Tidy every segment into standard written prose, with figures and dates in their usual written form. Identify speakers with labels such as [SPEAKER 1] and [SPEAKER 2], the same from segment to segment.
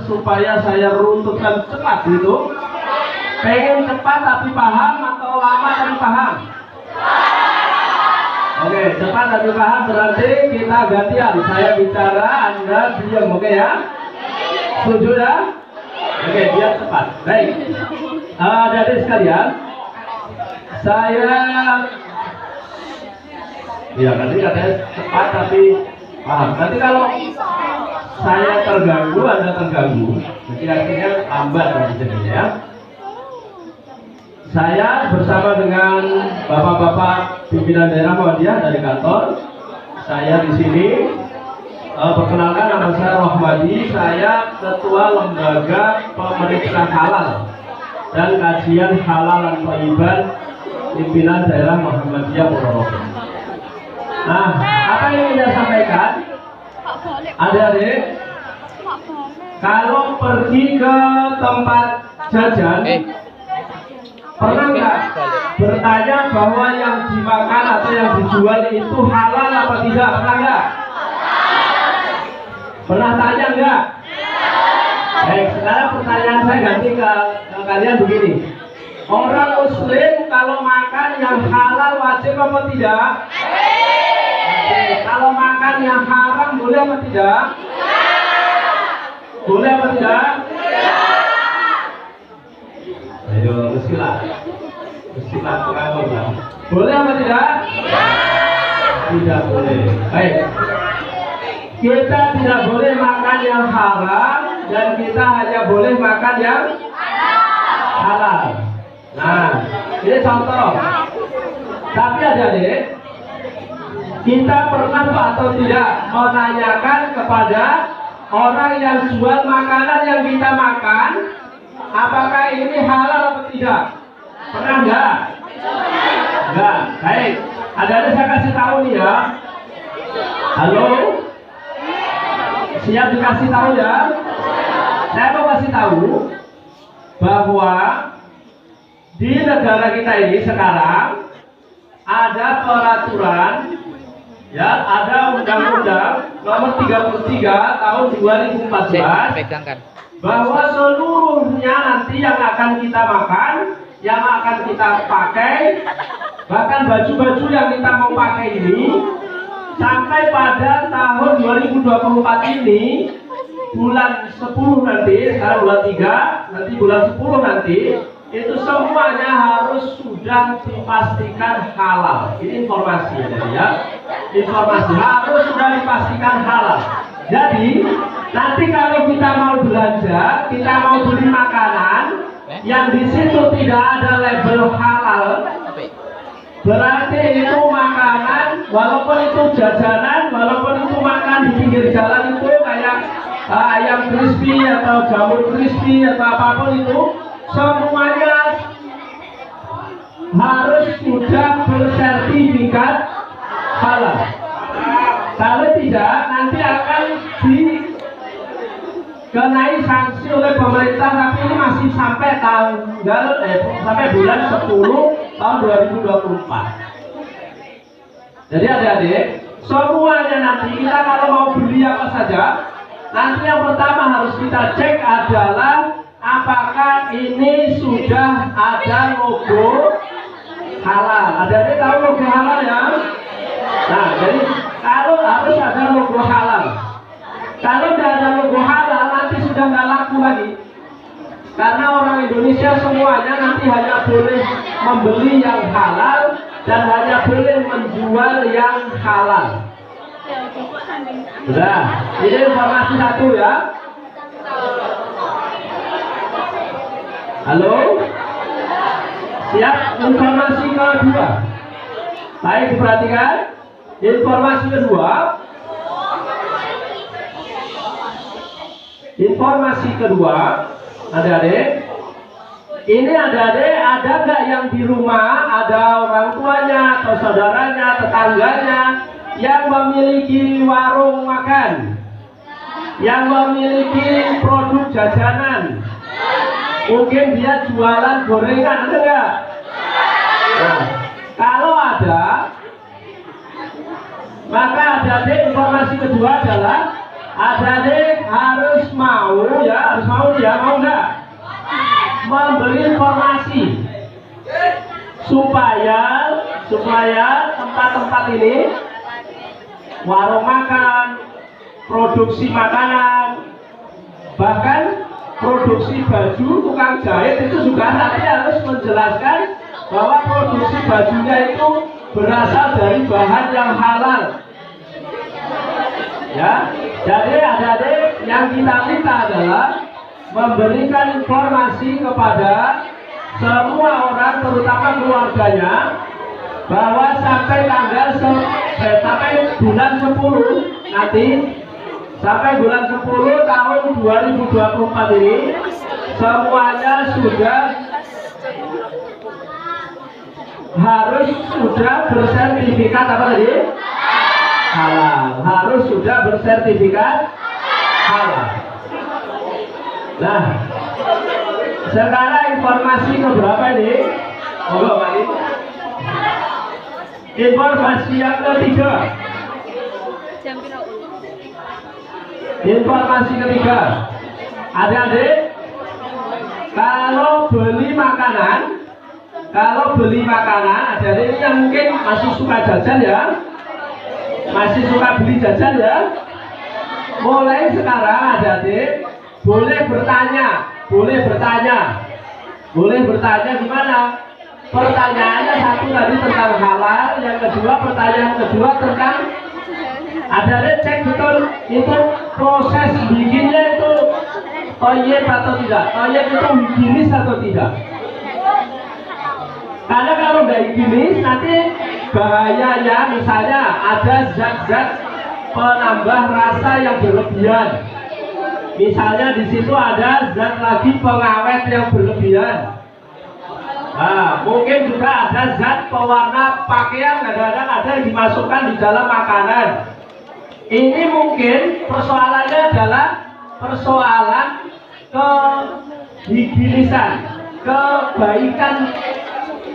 [SPEAKER 1] supaya saya runtutkan cepat gitu? Pengen cepat tapi paham atau lama tapi paham? Oke, cepat tapi paham berarti kita gantian. Saya bicara, Anda diam, oke ya? Setuju ya? Oke, biar cepat. Baik. Adik-adik sekalian, saya ya nanti katanya cepat tapi paham. Nanti kalau saya terganggu, Anda terganggu, jadi artinya lambat jadinya ya. Saya bersama dengan bapak-bapak pimpinan daerah Muhammadiyah dari kantor. Saya di sini perkenalkan, nama saya Rohmadi. Saya ketua lembaga pemeriksa halal dan kajian halal dan thayyiban pimpinan daerah Muhammadiyah Ponorogo. Nah, apa yang ingin saya sampaikan, adik-adik, kalau pergi ke tempat jajan, pernah nggak bertanya bahwa yang dimakan atau yang dijual itu halal apa tidak? Pernah nggak? Pernah tanya nggak? Baik, sekarang pertanyaan saya ganti ke kalian begini. Orang muslim kalau makan yang halal wajib apa tidak? Oke, kalau makan yang haram boleh apa tidak? Boleh apa tidak? Ayo, bismillah. Bismillah, ya. Boleh apa tidak? Tidak boleh. Baik. Kita tidak boleh makan yang haram dan kita hanya boleh makan yang halal. Nah, ini contoh. Tapi adik-adik, kita pernah atau tidak menanyakan kepada orang yang jual makanan yang kita makan, apakah ini halal atau tidak? Pernah enggak? Enggak. Baik. Adik-adik saya kasih tahu nih ya. Halo? Siap dikasih tahu ya? Saya mau kasih tahu bahwa di negara kita ini sekarang ada peraturan, ya, ada Undang-Undang Nomor 33 Tahun 2014 bahwa seluruhnya nanti yang akan kita makan, yang akan kita pakai, bahkan baju-baju yang kita mau pakai ini, sampai pada tahun 2024 ini, bulan 10 nanti, sekarang bulan 3, nanti bulan 10 nanti, itu semuanya harus sudah dipastikan halal. Ini informasi ya, informasi harus sudah dipastikan halal. Jadi nanti kalau kita mau belanja, kita mau beli makanan yang di situ tidak ada label halal, berarti itu makanan, walaupun itu jajanan, walaupun itu makan di pinggir jalan itu kayak ayam crispy atau jamur crispy atau apapun itu, semuanya harus sudah bersertifikat halal. Kalau tidak, nanti akan dikenai sanksi oleh pemerintah. Tapi ini masih sampai sampai bulan 10 tahun 2024. Jadi adik-adik, semuanya nanti kita kalau mau beli apa saja, nanti yang pertama harus kita cek adalah apakah ini sudah ada logo halal. Adik-adik tahu logo halal ya? Nah, jadi kalau harus ada logo halal. Kalau tidak ada logo halal, nanti sudah nggak laku lagi. Karena orang Indonesia semuanya nanti hanya boleh membeli yang halal dan hanya boleh menjual yang halal. Sudah, ini informasi satu ya. Halo? Siap? Informasi kedua. Baik, diperhatikan. Informasi kedua. Informasi kedua, adik-adik. Ini adik-adik, ada nggak yang di rumah, ada orang tuanya atau saudaranya, tetangganya yang memiliki warung makan, yang memiliki produk jajanan? Mungkin dia jualan gorengan, ada nggak? Nah, kalau ada, maka adik-adik informasi kedua adalah Adik-adik harus mau ya, harus mau ya, mau nggak? Memberi informasi supaya tempat-tempat ini, warung makan, produksi makanan, bahkan produksi baju, tukang jahit itu juga nanti harus menjelaskan bahwa produksi bajunya itu berasal dari bahan yang halal. Ya, jadi adik-adik yang kita minta adalah memberikan informasi kepada semua orang, terutama keluarganya, bahwa sampai sampai bulan 10 nanti, sampai bulan 10 tahun 2024 ini semuanya sudah bersertifikat apa tadi? Halal. Harus sudah bersertifikat halal. Nah, sekarang informasi keberapa ini? Informasi yang ketiga. Informasi ketiga, adik-adik, kalau beli makanan, adik-adik ini yang mungkin masih suka jajan ya, masih suka beli jajan ya, mulai sekarang adik-adik boleh bertanya gimana? Pertanyaannya satu tadi tentang halal, yang kedua pertanyaan kedua tentang adik-adik cek betul itu proses bikinnya itu toyib atau tidak, toyib itu higienis atau tidak. Karena kalau nggak higienis nanti bahayanya misalnya ada zat-zat penambah rasa yang berlebihan. Misalnya di situ ada zat lagi pengawet yang berlebihan. Nah, mungkin juga ada zat pewarna pakaian, kadang-kadang ada yang dimasukkan di dalam makanan. Ini mungkin persoalannya adalah persoalan kehigienisan, kebaikan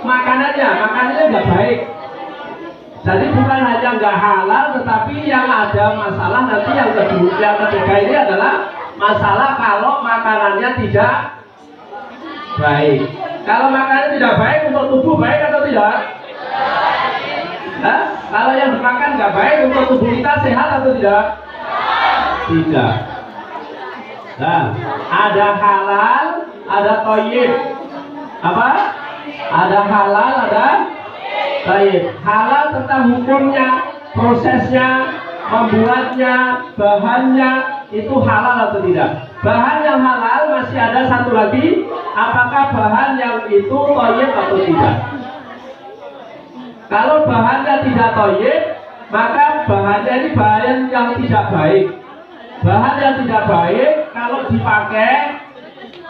[SPEAKER 1] makanannya nggak baik. Jadi bukan hanya nggak halal, tetapi yang ada masalah nanti yang ketiga ini adalah masalah kalau makanannya tidak baik. Kalau makanannya tidak baik untuk tubuh, baik atau tidak? Nah, kalau yang dimakan nggak baik untuk tubuh kita, sehat atau tidak? Tidak. Nah, ada halal, ada thayyib. Apa? Ada halal, ada thayyib. Halal tentang hukumnya, prosesnya, membuatnya, bahannya itu halal atau tidak. Bahan yang halal masih ada satu lagi, apakah bahan yang itu thayyib atau tidak. Kalau bahannya tidak thayyib, maka bahannya ini bahan yang tidak baik. Bahan yang tidak baik kalau dipakai,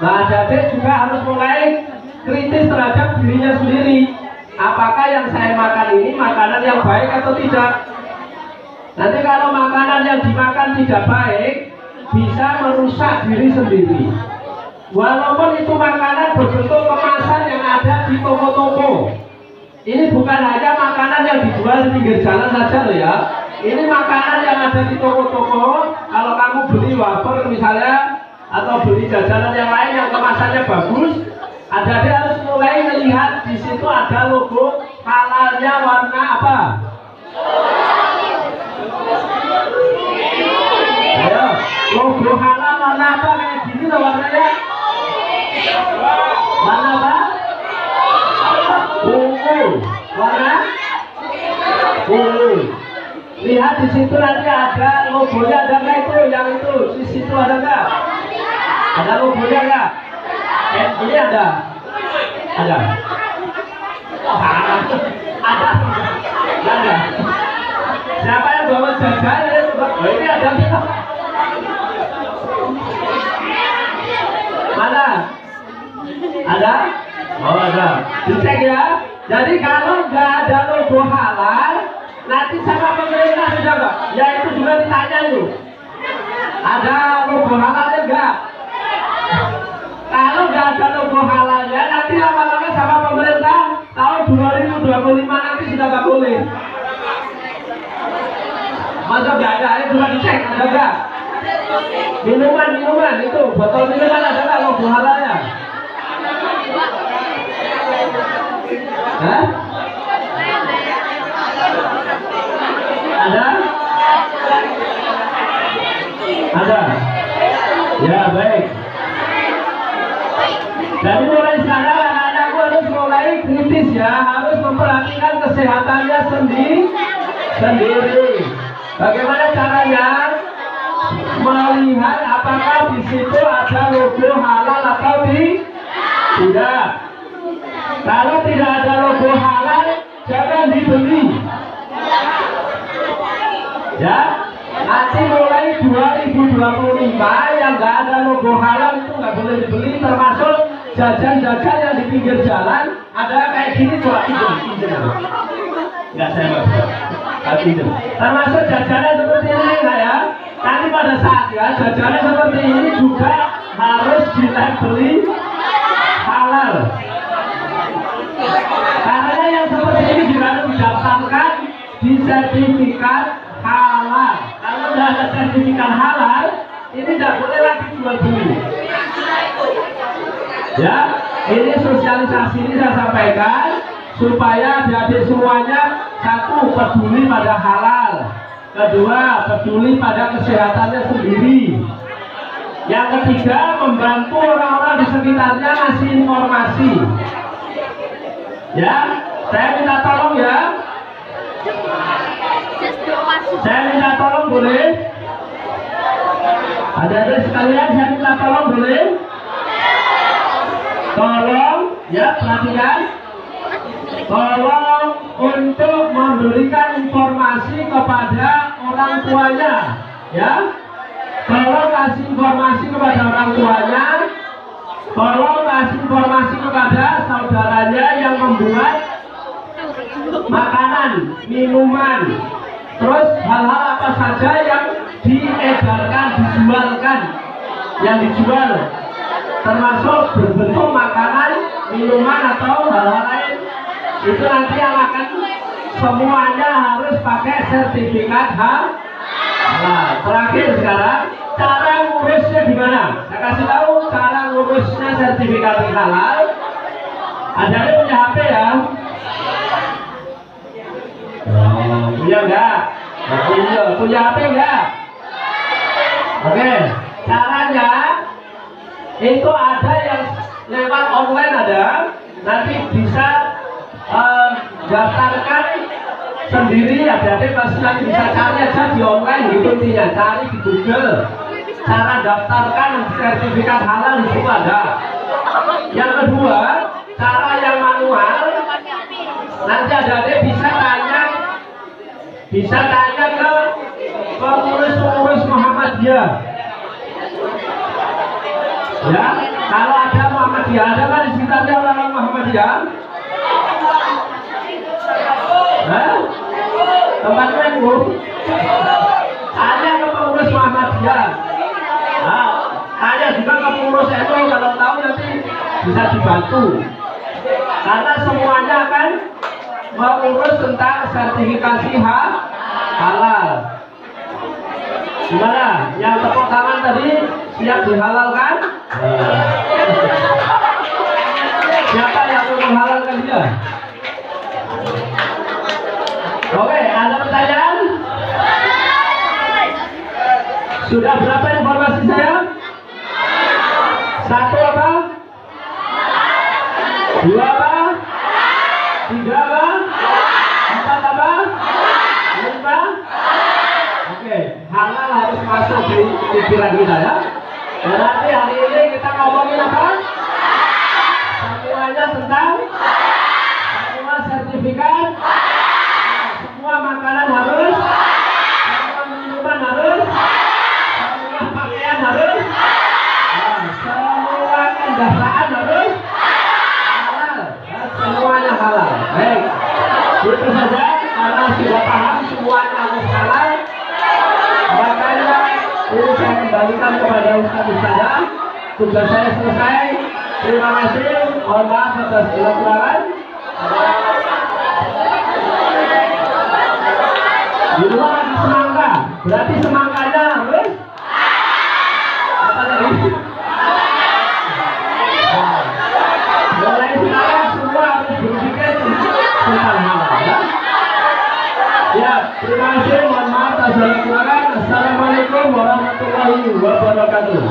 [SPEAKER 1] nah adik juga harus mulai kritis terhadap dirinya sendiri. Apakah yang saya makan ini makanan yang baik atau tidak? Nanti kalau makanan yang dimakan tidak baik, bisa merusak diri sendiri. Walaupun itu makanan berbentuk kemasan yang ada di toko-toko. Ini bukan hanya makanan yang dijual di pinggir jalan saja loh ya. Ini makanan yang ada di toko-toko. Kalau kamu beli wafer misalnya, atau beli jajanan yang lain yang kemasannya bagus, adik-adik harus mulai melihat di situ ada logo halalnya warna apa? Ayo, logo halal warna apa? Kayak gini loh warnanya. Warna apa? Ungu. Warna ungu. Lihat di situ nanti ada logonya, ada nggak itu? Yang itu di situ ada nggak? Ada logonya nggak? Ini ada. Ada. Ada. Siapa yang bawa jajan? Oh, ini ada. Mana? Ada? Oh ada. Dicek ya. Jadi kalau nggak ada logo halal, nanti sama pemerintah sudah nggak? Ya itu juga ditanya itu. Ada logo halalnya nggak? Kalau nggak ada logo halalnya, nanti lama-lama sama pemerintah tahun 2025 nanti sudah nggak boleh. Masa nggak ada? Ini juga dicek ada nggak? Minuman itu, botol minuman ada nggak logo halalnya? Hah? Ada? Ada? Ya baik. Jadi mulai sekarang anak-anakku harus mulai kritis ya, harus memperhatikan kesehatannya sendiri. Bagaimana caranya? Melihat apakah di situ ada logo halal atau tidak. Kalau tidak ada logo halal, jangan dibeli. Ya, nanti mulai 2025 yang nggak ada logo halal itu nggak boleh dibeli, termasuk jajan-jajan yang di pinggir jalan ada kayak gini tuh, nggak saya maksud. Termasuk jajanan seperti ini nggak ya? Nanti pada saat ya jajanan seperti ini juga harus dilabeli halal. Karena yang seperti ini juga harus didaftarkan di sertifikat halal. Kalau sudah ada sertifikat halal, ini tidak boleh lagi jual beli. Ya, ini sosialisasi ini saya sampaikan supaya adik-adik semuanya, satu, peduli pada halal, kedua, peduli pada kesehatannya sendiri, yang ketiga, membantu orang-orang di sekitarnya ngasih informasi. Ya, saya minta tolong ya. Saya minta tolong boleh? Adik-adik sekalian, saya minta tolong boleh? Tolong ya, perhatikan. Tolong untuk memberikan informasi kepada orang tuanya, ya. Tolong kasih informasi kepada orang tuanya. Tolong kasih informasi kepada saudaranya yang membuat makanan, minuman, terus hal-hal apa saja yang diedarkan, dijualkan, yang dijual, termasuk berbentuk makanan, minuman atau hal-hal lain. Itu nanti yang akan semuanya harus pakai sertifikat halal. Nah, terakhir sekarang cara ngurusnya gimana? Saya kasih tahu cara ngurusnya sertifikat halal. Ada yang punya HP ya? Punya enggak? Punya HP enggak? Oke, caranya itu ada yang lewat online ada, nanti bisa daftarkan sendiri, adik-adik pasti nanti bisa cari aja di online gitu, intinya cari di Google cara daftarkan sertifikat halal, di situ ada. Yang kedua, cara yang manual, nanti adik-adik bisa tanya ke pengurus Muhammadiyah. Ya, kalau ada Muhammadiyah, ada kan di sekitarnya orang Muhammadiyah? Tempatnya itu tanya ke pengurus Muhammadiyah. Nah, tanya juga ke pengurus NU, kalau tahu nanti bisa dibantu. Karena semuanya akan mengurus tentang sertifikasi halal. Gimana? Yang tepuk tangan tadi siap dihalalkan? Siapa yang mau menghalalkan dia? Oke, ada pertanyaan? Sudah berapa informasi saya? Satu apa? Dua apa? Tiga apa? Empat apa? Lima? Oke, halal harus masuk di pikiran kita ya. Berarti hari ini kita ngomongin apa? Semuanya tentang semua sertifikat, semua makanan harus, semua minuman harus, semua pakaian harus, semua kendaraan harus halal, semuanya halal. Baik, itu saja. Karena sudah paham semuanya harus halal, makanya ini saya kembalikan kepada Ustaz-Ustazah. Tugas saya selesai. Terima kasih. Mohon maaf atas kekurangan. Di luar ada semangka, berarti semangkanya harus Assalamualaikum warahmatullahi wabarakatuh.